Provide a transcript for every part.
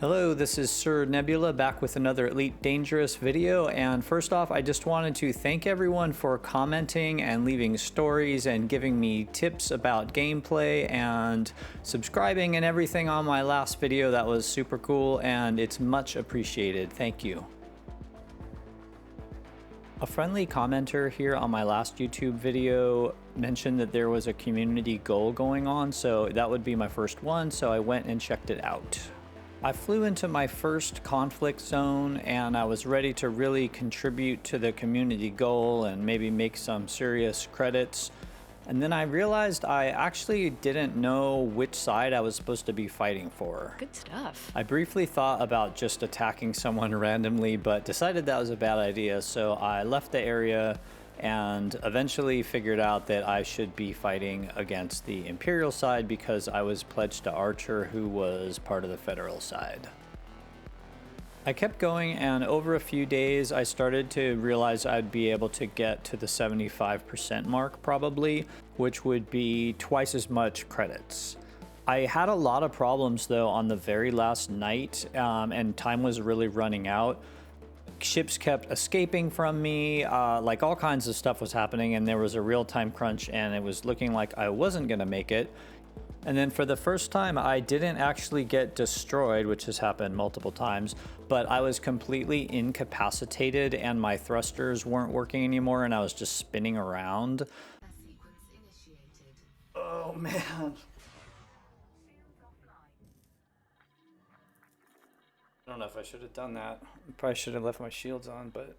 Hello, this is Sir Nebula back with another Elite Dangerous video, and first off I just wanted to thank everyone for commenting and leaving stories and giving me tips about gameplay and subscribing and everything on my last video. That was super cool and it's much appreciated. Thank you. A friendly commenter here on my last YouTube video mentioned that there was a community goal going on, so that would be my first one, so I went and checked it out. I flew into my first conflict zone and I was ready to really contribute to the community goal and maybe make some serious credits. And then I realized I actually didn't know which side I was supposed to be fighting for. Good stuff. I briefly thought about just attacking someone randomly, but decided that was a bad idea, so I left the area and eventually figured out that I should be fighting against the Imperial side because I was pledged to Archer, who was part of the Federal side. I kept going, and over a few days I started to realize I'd be able to get to the 75% mark probably, which would be twice as much credits. I had a lot of problems though on the very last night, and time was really running out. Ships kept escaping from me, like all kinds of stuff was happening, and there was a real time crunch and it was looking like I wasn't gonna make it. And then for the first time I didn't actually get destroyed, which has happened multiple times, but I was completely incapacitated and my thrusters weren't working anymore and I was just spinning around. Oh man. I don't know if I should have done that. Probably should have left my shields on, but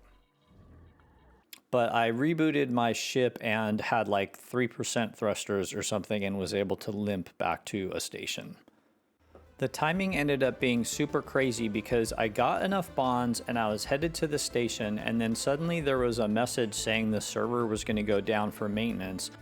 I rebooted my ship and had like 3% thrusters or something and was able to limp back to a station. The timing ended up being super crazy because I got enough bonds and I was headed to the station, and then suddenly there was a message saying the server was going to go down for maintenance.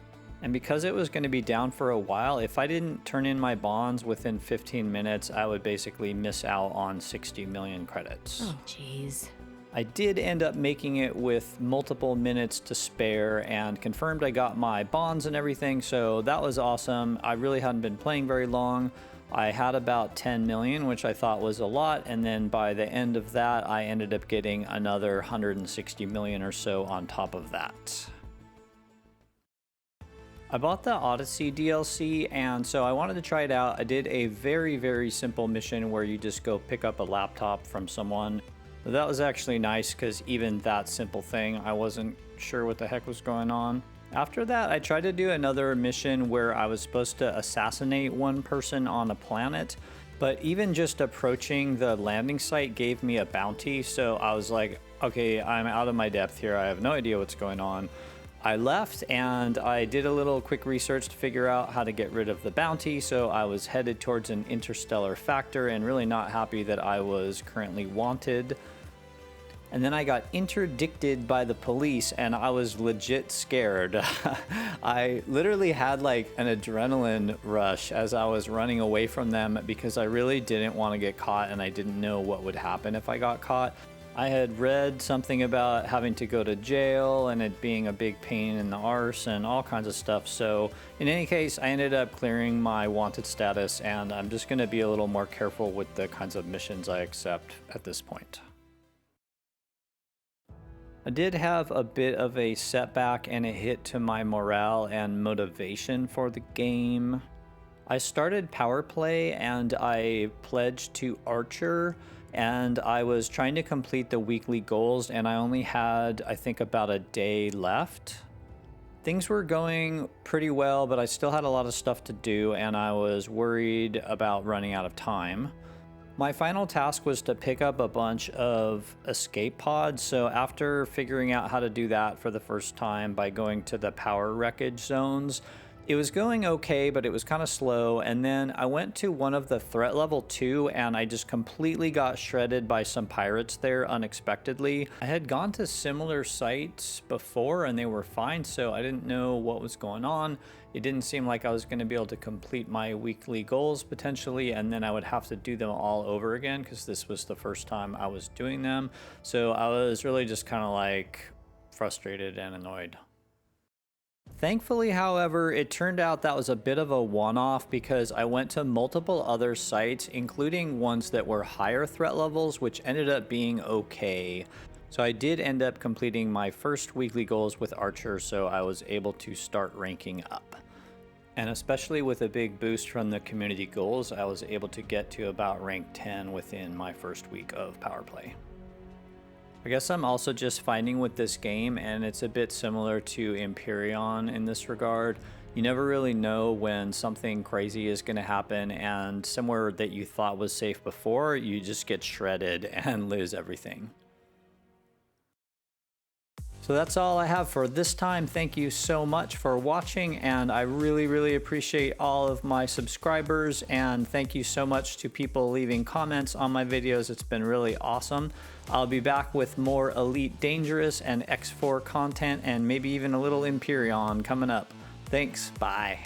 And because it was going to be down for a while, if I didn't turn in my bonds within 15 minutes, I would basically miss out on 60 million credits. Oh, jeez. I did end up making it with multiple minutes to spare and confirmed I got my bonds and everything, so that was awesome. I really hadn't been playing very long. I had about 10 million, which I thought was a lot, and then by the end of that, I ended up getting another 160 million or so on top of that. I bought the Odyssey DLC, and so I wanted to try it out. I did a very simple mission where you just go pick up a laptop from someone. But that was actually nice because even that simple thing, I wasn't sure what the heck was going on. After that, I tried to do another mission where I was supposed to assassinate one person on a planet, but even just approaching the landing site gave me a bounty, so I was like, okay, I'm out of my depth here. I have no idea what's going on. I left and I did a little quick research to figure out how to get rid of the bounty, so I was headed towards an interstellar factor and really not happy that I was currently wanted. And then I got interdicted by the police and I was legit scared. I literally had like an adrenaline rush as I was running away from them because I really didn't want to get caught and I didn't know what would happen if I got caught. I had read something about having to go to jail and it being a big pain in the arse and all kinds of stuff. So in any case, I ended up clearing my wanted status, and I'm just going to be a little more careful with the kinds of missions I accept at this point. I did have a bit of a setback and a hit to my morale and motivation for the game. I started power play and I pledged to Archer, and I was trying to complete the weekly goals and I only had, I think, about a day left. Things were going pretty well, but I still had a lot of stuff to do and I was worried about running out of time. My final task was to pick up a bunch of escape pods, so after figuring out how to do that for the first time by going to the power wreckage zones, it was going okay, but it was kind of slow, and then I went to one of the threat level 2 and I just completely got shredded by some pirates there unexpectedly. I had gone to similar sites before and they were fine, so I didn't know what was going on. It didn't seem like I was going to be able to complete my weekly goals potentially, and then I would have to do them all over again because this was the first time I was doing them. So I was really just kind of like frustrated and annoyed. Thankfully, however, it turned out that was a bit of a one-off because I went to multiple other sites, including ones that were higher threat levels, which ended up being okay. So I did end up completing my first weekly goals with Archer, so I was able to start ranking up. And especially with a big boost from the community goals, I was able to get to about rank 10 within my first week of power play. I guess I'm also just finding with this game, and it's a bit similar to Empyrean in this regard, you never really know when something crazy is going to happen, and somewhere that you thought was safe before, you just get shredded and lose everything. So that's all I have for this time. Thank you so much for watching, and I really appreciate all of my subscribers, and thank you so much to people leaving comments on my videos. It's been really awesome. I'll be back with more Elite Dangerous and X4 content, and maybe even a little Empyrean coming up. Thanks, bye.